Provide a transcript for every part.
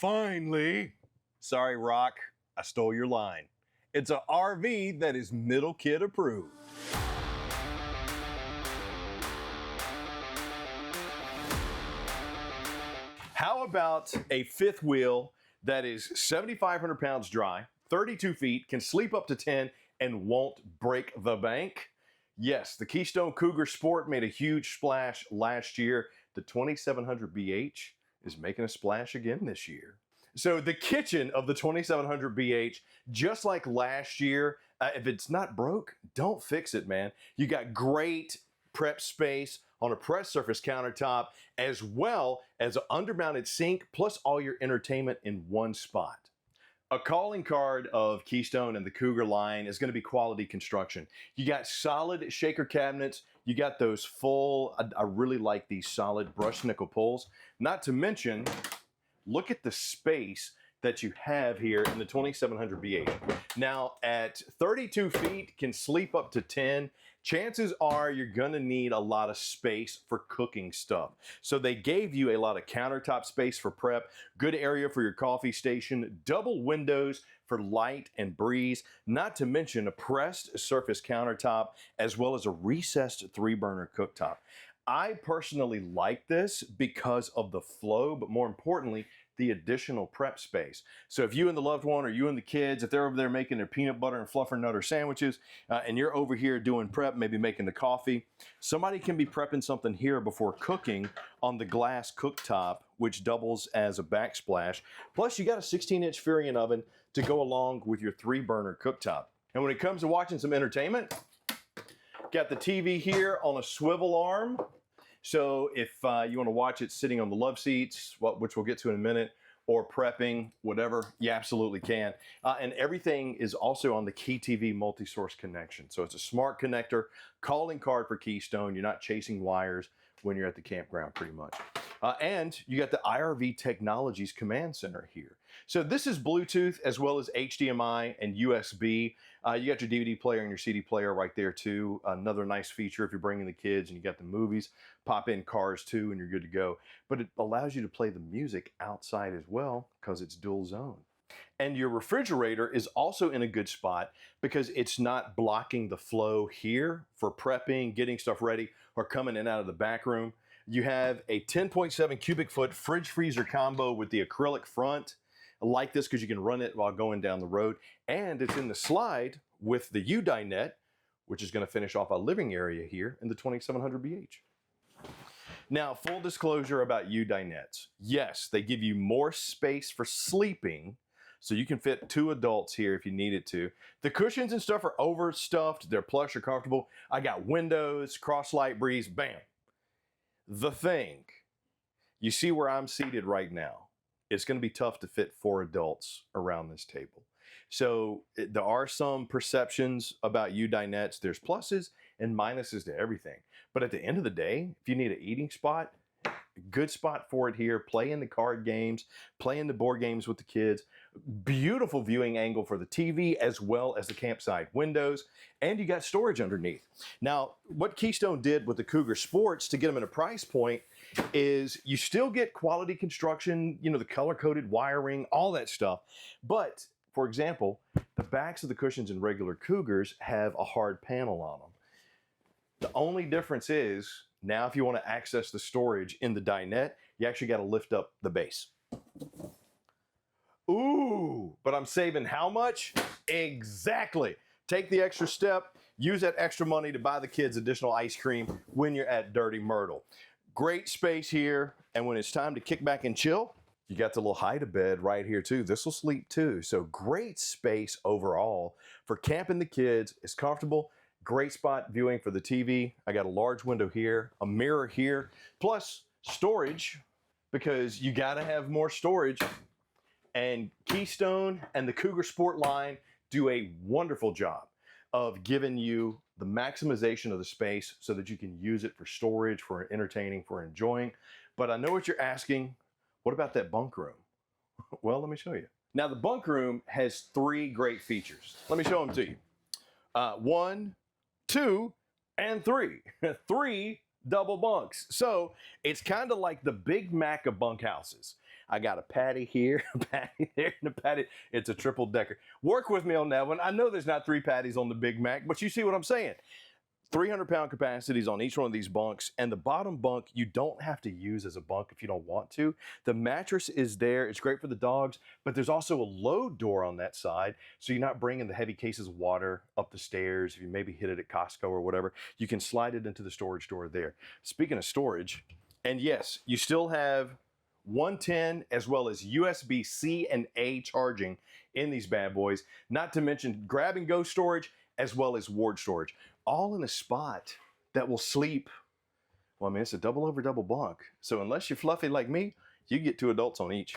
Finally. Sorry, Rock, I stole your line. It's a RV that is middle kid approved. How about a fifth wheel that is 7,500 pounds dry, 32 feet, can sleep up to 10, and won't break the bank? Yes, the Keystone Cougar Sport made a huge splash last year. The 2700 BH is making a splash again this year. So the kitchen of the 2700 BH, just like last year, if it's not broke, don't fix it, man. You got great prep space on a pressed surface countertop, as well as an undermounted sink, plus all your entertainment in one spot. A calling card of Keystone and the Cougar line is going to be quality construction. You got solid shaker cabinets. You got those full, I really like these solid brushed nickel pulls. Not to mention, look at the space that you have here in the 2700 BH. Now at 32 feet, can sleep up to 10. Chances are you're gonna need a lot of space for cooking stuff. So they gave you a lot of countertop space for prep, good area for your coffee station, double windows for light and breeze, not to mention a pressed surface countertop, as well as a recessed 3-burner cooktop. I personally like this because of the flow, but more importantly, the additional prep space. So if you and the loved one, or you and the kids, if they're over there making their peanut butter and fluffernutter sandwiches, and you're over here doing prep, maybe making the coffee, somebody can be prepping something here before cooking on the glass cooktop, which doubles as a backsplash. Plus you got a 16-inch Furion oven to go along with your 3-burner cooktop. And when it comes to watching some entertainment, got the TV here on a swivel arm. So if you want to watch it sitting on the love seats, which we'll get to in a minute, or prepping, whatever, you absolutely can. And everything is also on the Key TV multi-source connection. So it's a smart connector, calling card for Keystone. You're not chasing wires when you're at the campground pretty much. And you got the IRV Technologies Command Center here. So this is Bluetooth as well as HDMI and USB. You got your DVD player and your CD player right there too. Another nice feature if you're bringing the kids and you got the movies, pop in Cars too and you're good to go. But it allows you to play the music outside as well because it's dual zone. And your refrigerator is also in a good spot because it's not blocking the flow here for prepping, getting stuff ready, or coming in and out of the back room. You have a 10.7 cubic foot fridge freezer combo with the acrylic front. I like this because you can run it while going down the road. And it's in the slide with the Dinette, which is going to finish off a living area here in the 2700 BH. Now, full disclosure about Dinettes. Yes, they give you more space for sleeping, so you can fit 2 adults here if you needed to. The cushions and stuff are overstuffed. They're plush or comfortable. I got windows, cross light breeze, bam. The thing, you see where I'm seated right now, it's going to be tough to fit 4 adults around this table. So there are some perceptions about Dinettes. There's pluses and minuses to everything. But at the end of the day, if you need an eating spot, good spot for it here. Playing the card games, playing the board games with the kids. Beautiful viewing angle for the TV as well as the campsite windows. And you got storage underneath. Now, what Keystone did with the Cougar Sports to get them at a price point is you still get quality construction, you know, the color-coded wiring, all that stuff. But, for example, the backs of the cushions in regular Cougars have a hard panel on them. The only difference is, now if you want to access the storage in the dinette, you actually got to lift up the base. Ooh, but I'm saving how much? Exactly. Take the extra step, use that extra money to buy the kids additional ice cream when you're at Dirty Myrtle. Great space here, and when it's time to kick back and chill, you got the little hide-a-bed right here too. This will sleep too. So great space overall for camping the kids. It's comfortable. Great spot viewing for the TV. I got a large window here, a mirror here, plus storage, because you got to have more storage. And Keystone and the Cougar Sport line do a wonderful job of giving you the maximization of the space so that you can use it for storage, for entertaining, for enjoying. But I know what you're asking. What about that bunk room? Well, let me show you. Now, the bunk room has 3 great features. Let me show them to you. 1, 2, and 3. 3 double bunks. So it's kind of like the Big Mac of bunkhouses. I got a patty here, a patty there, and a patty. It's a triple decker. Work with me on that one. I know there's not 3 patties on the Big Mac, but you see what I'm saying. 300-pound capacities on each one of these bunks, and the bottom bunk you don't have to use as a bunk if you don't want to. The mattress is there. It's great for the dogs, but there's also a load door on that side, so you're not bringing the heavy cases of water up the stairs. If you maybe hit it at Costco or whatever, you can slide it into the storage door there. Speaking of storage, and yes, you still have 110 as well as USB-C and A charging in these bad boys, not to mention grab and go storage as well as ward storage, all in a spot that will sleep. Well, I mean, it's a double over double bunk. So unless you're fluffy like me, you get 2 adults on each.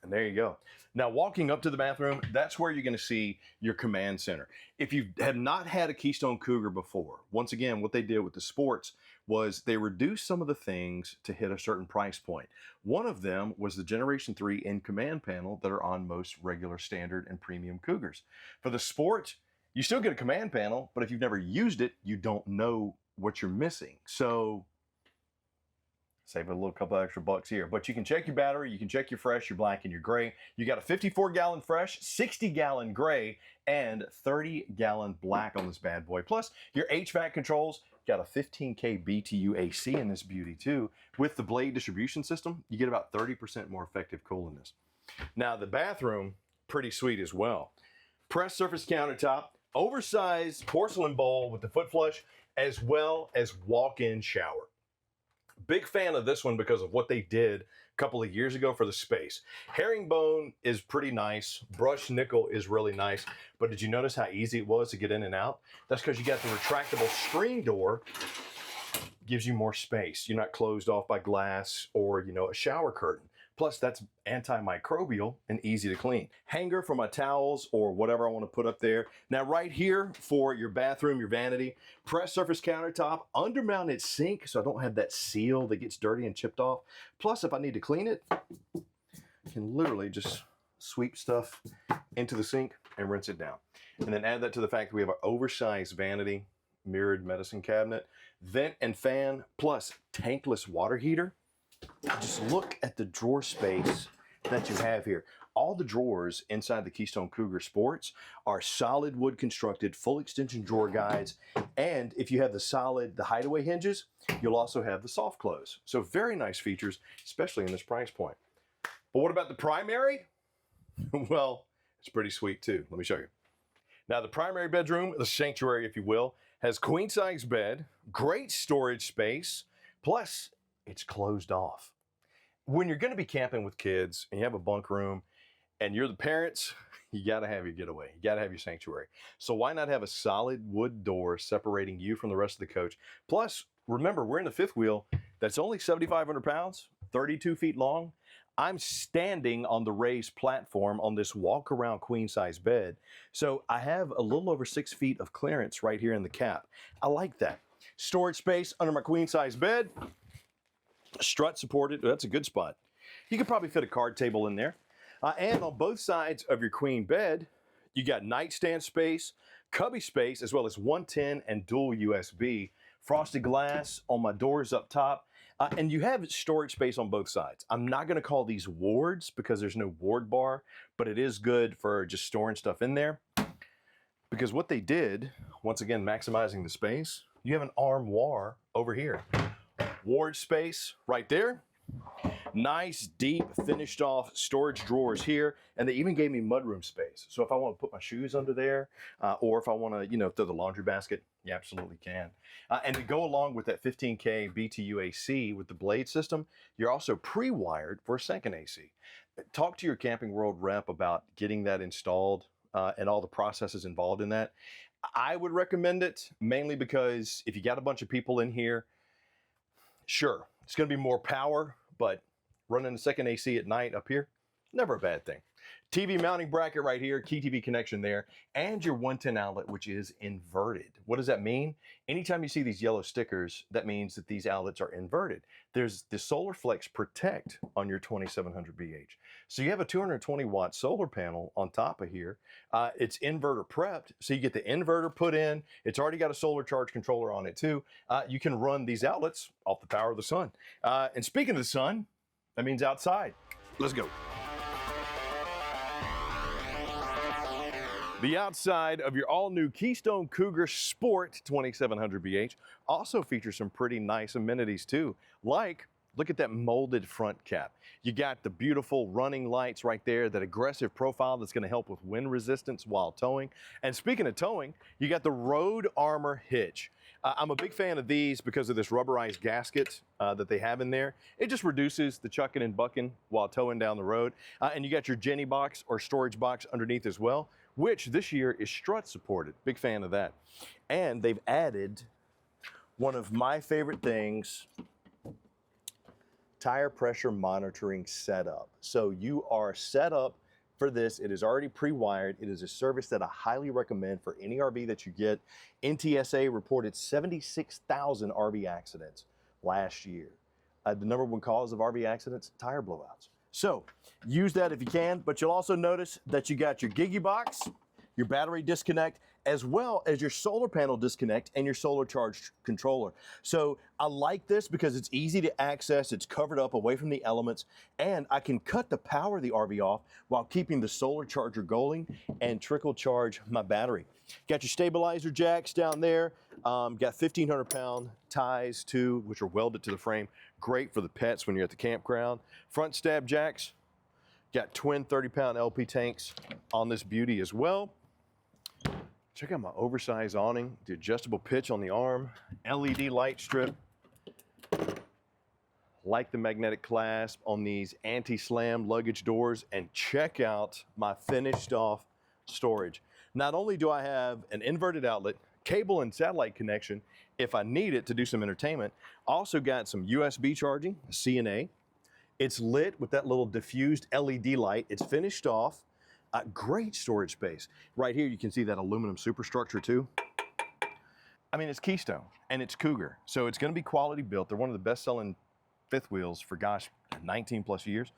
And there you go. Now, walking up to the bathroom, that's where you're going to see your command center. If you have not had a Keystone Cougar before, once again, what they did with the sports was they reduced some of the things to hit a certain price point. One of them was the Generation 3 in command panel that are on most regular standard and premium Cougars. For the sport, you still get a command panel, but if you've never used it, you don't know what you're missing. So save a little couple extra bucks here. But you can check your battery, you can check your fresh, your black, and your gray. You got a 54-gallon fresh, 60-gallon gray, and 30-gallon black on this bad boy. Plus, your HVAC controls, got a 15K BTU AC in this beauty too. With the blade distribution system, you get about 30% more effective coolness. Now, the bathroom, pretty sweet as well. Pressed surface countertop, oversized porcelain bowl with the foot flush, as well as walk-in shower. Big fan of this one because of what they did a couple of years ago for the space. Herringbone is pretty nice. Brushed nickel is really nice. But did you notice how easy it was to get in and out? That's because you got the retractable screen door. Gives you more space. You're not closed off by glass or, a shower curtain. Plus, that's antimicrobial and easy to clean. Hanger for my towels or whatever I want to put up there. Now, right here for your bathroom, your vanity, pressed surface countertop, undermounted sink, so I don't have that seal that gets dirty and chipped off. Plus, if I need to clean it, I can literally just sweep stuff into the sink and rinse it down. And then add that to the fact that we have an oversized vanity, mirrored medicine cabinet, vent and fan, plus tankless water heater. Just look at the drawer space that you have here. All the drawers inside the Keystone Cougar Sports are solid wood constructed, full extension drawer guides. And if you have the hideaway hinges, you'll also have the soft close. So very nice features, especially in this price point. But what about the primary? Well, it's pretty sweet too. Let me show you. Now, the primary bedroom, the sanctuary, if you will, has queen size bed, great storage space, plus it's closed off. When you're going to be camping with kids and you have a bunk room and you're the parents, you got to have your getaway. You got to have your sanctuary. So why not have a solid wood door separating you from the rest of the coach? Plus, remember, we're in the fifth wheel that's only 7,500 pounds, 32 feet long. I'm standing on the raised platform on this walk-around queen-size bed. So I have a little over 6 feet of clearance right here in the cap. I like that. Storage space under my queen-size bed. Strut supported. That's a good spot. You could probably fit a card table in there. And on both sides of your queen bed, you got nightstand space, cubby space, as well as 110 and dual USB. Frosted glass on my doors up top. And you have storage space on both sides. I'm not going to call these wards because there's no ward bar, but it is good for just storing stuff in there. Because what they did, once again, maximizing the space, you have an armoire over here. Ward space right there. Nice, deep, finished off storage drawers here. And they even gave me mudroom space. So if I want to put my shoes under there, or if I want to, throw the laundry basket, you absolutely can. And to go along with that 15K BTU AC with the blade system, you're also pre-wired for a second AC. Talk to your Camping World rep about getting that installed and all the processes involved in that. I would recommend it mainly because if you got a bunch of people in here, sure, it's going to be more power, but running a second AC at night up here, never a bad thing. TV mounting bracket right here, key TV connection there, and your 110 outlet, which is inverted. What does that mean? Anytime you see these yellow stickers, that means that these outlets are inverted. There's the Solar Flex Protect on your 2700 BH. So you have a 220 watt solar panel on top of here. It's inverter prepped, so you get the inverter put in. It's already got a solar charge controller on it too. You can run these outlets off the power of the sun. And speaking of the sun, that means outside. Let's go. The outside of your all-new Keystone Cougar Sport 2700 BH also features some pretty nice amenities too, like look at that molded front cap. You got the beautiful running lights right there, that aggressive profile that's going to help with wind resistance while towing. And speaking of towing, you got the Road Armor hitch. I'm a big fan of these because of this rubberized gasket that they have in there. It just reduces the chucking and bucking while towing down the road. And you got your Jenny box or storage box underneath as well, which this year is strut supported. Big fan of that. And they've added one of my favorite things, tire pressure monitoring setup. So you are set up for this. It is already pre-wired. It is a service that I highly recommend for any RV that you get. NTSA reported 76,000 RV accidents last year. The number one cause of RV accidents, tire blowouts. So use that if you can, but you'll also notice that you got your Gigi box, your battery disconnect, as well as your solar panel disconnect and your solar charge controller. So I like this because it's easy to access, it's covered up away from the elements, and I can cut the power of the RV off while keeping the solar charger going and trickle charge my battery. Got your stabilizer jacks down there, got 1,500 pound ties too, which are welded to the frame. Great for the pets when you're at the campground. Front stab jacks, got twin 30-pound LP tanks on this beauty as well. Check out my oversized awning, the adjustable pitch on the arm, LED light strip. Like the magnetic clasp on these anti-slam luggage doors, and check out my finished off storage. Not only do I have an inverted outlet, cable and satellite connection if I need it to do some entertainment, also got some USB charging, CNA. It's lit with that little diffused LED light. It's finished off. Great storage space. Right here, you can see that aluminum superstructure too. I mean, it's Keystone and it's Cougar, so it's going to be quality built. They're one of the best-selling fifth wheels for, gosh, 19 plus years.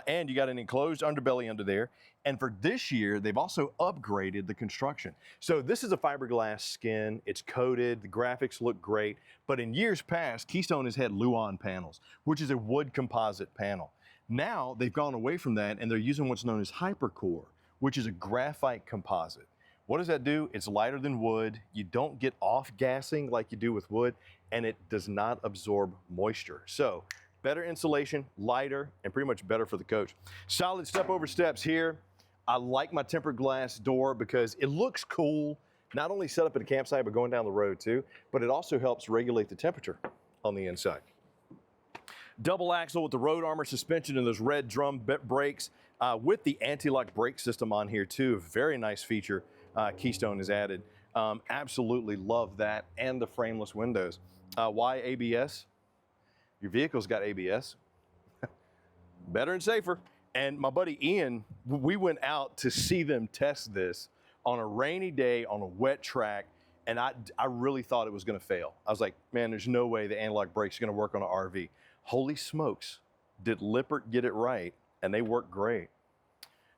And you got an enclosed underbelly under there. And for this year, they've also upgraded the construction. So this is a fiberglass skin. It's coated. The graphics look great. But in years past, Keystone has had Luan panels, which is a wood composite panel. Now they've gone away from that and they're using what's known as HyperCore, which is a graphite composite. What does that do? It's lighter than wood. You don't get off gassing like you do with wood, and it does not absorb moisture. So better insulation, lighter, and pretty much better for the coach. Solid step over steps here. I like my tempered glass door because it looks cool, not only set up at a campsite, but going down the road too, but it also helps regulate the temperature on the inside. Double axle with the Road Armor suspension and those red drum brakes with the anti-lock brake system on here too. Very nice feature Keystone has added. Absolutely love that, and the frameless windows. Why ABS? Your vehicle's got ABS. Better and safer. And my buddy Ian, we went out to see them test this on a rainy day on a wet track, and I really thought it was going to fail. I was like, man, there's no way the anti-lock brakes are going to work on an RV. Holy smokes, did Lippert get it right, and they work great.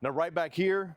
Now right back here,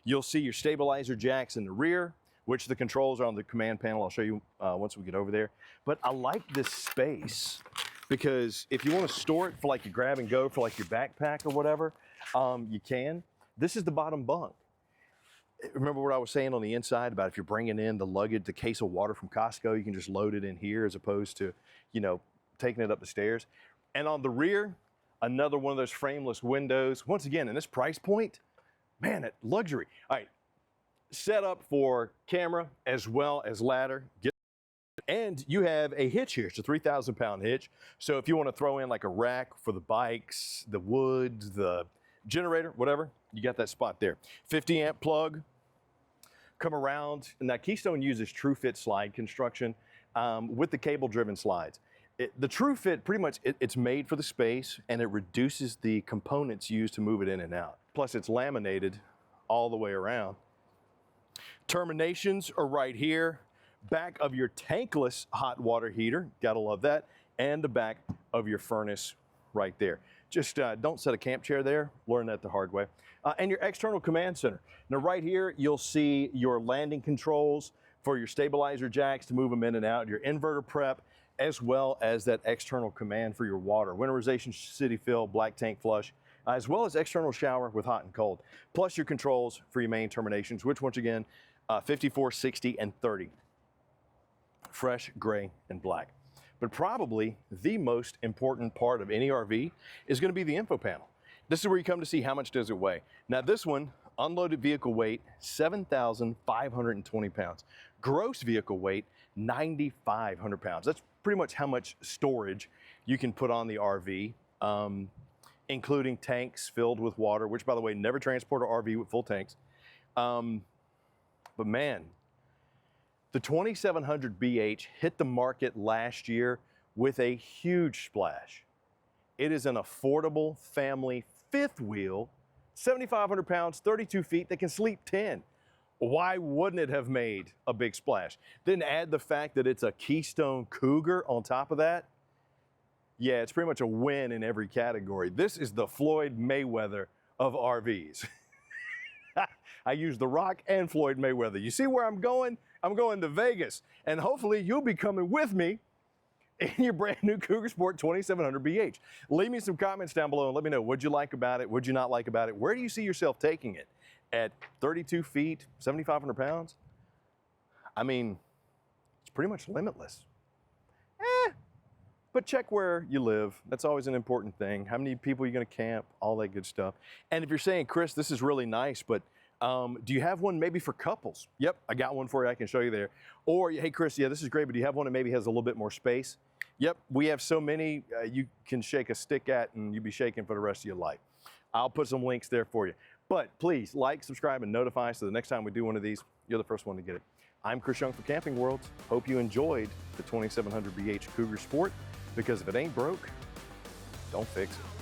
you'll see your stabilizer jacks in the rear, which the controls are on the command panel. I'll show you once we get over there. But I like this space because if you want to store it for like your grab and go for like your backpack or whatever, you can. This is the bottom bunk. Remember what I was saying on the inside about if you're bringing in the luggage, the case of water from Costco, you can just load it in here as opposed to, you know, taking it up the stairs. And on the rear, another one of those frameless windows. Once again, in this price point, man, that luxury. All right, set up for camera as well as ladder. And you have a hitch here. It's a 3,000 pound hitch. So if you want to throw in like a rack for the bikes, the wood, the generator, whatever, you got that spot there. 50 amp plug, come around. And that Keystone uses True Fit slide construction with the cable driven slides. The True Fit, pretty much, it's made for the space and it reduces the components used to move it in and out. plus it's laminated all the way around. Terminations are right here. Back of your tankless hot water heater, gotta love that, and the back of your furnace right there. Just don't set a camp chair there, learn that the hard way. And your external command center. Now right here, you'll see your landing controls for your stabilizer jacks to move them in and out, your inverter prep, as well as that external command for your water. Winterization, city fill, black tank flush, as well as external shower with hot and cold. Plus your controls for your main terminations, which once again, 54, 60, and 30. Fresh, gray, and black. But probably the most important part of any RV is going to be the info panel. This is where you come to see how much does it weigh. Now this one, unloaded vehicle weight, 7,520 pounds. Gross vehicle weight, 9,500 pounds. That's pretty much how much storage you can put on the RV, including tanks filled with water, which by the way, never transport an RV with full tanks. But man, the 2700 BH hit the market last year with a huge splash. It is an affordable family fifth wheel, 7,500 pounds, 32 feet that can sleep 10. Why wouldn't it have made a big splash? Then add the fact that it's a Keystone Cougar on top of that. Yeah, it's pretty much a win in every category. This is the Floyd Mayweather of RVs. I use The Rock and Floyd Mayweather. You see where I'm going? I'm going to Vegas, and hopefully you'll be coming with me in your brand new Cougar Sport 2700 BH. Leave me some comments down below and let me know, what'd you like about it? What'd you not like about it? Where do you see yourself taking it? At 32 feet, 7,500 pounds? I mean, it's pretty much limitless. But check where you live. That's always an important thing. How many people are you gonna camp? All that good stuff. And if you're saying, Chris, this is really nice, but do you have one maybe for couples? Yep, I got one for you. I can show you there. Or, hey, Chris, yeah, this is great, but do you have one that maybe has a little bit more space? Yep, we have so many you can shake a stick at and you'll be shaking for the rest of your life. I'll put some links there for you. But please like, subscribe, and notify so the next time we do one of these, you're the first one to get it. I'm Chris Young for Camping World. Hope you enjoyed the 2700 BH Cougar Sport, because if it ain't broke, don't fix it.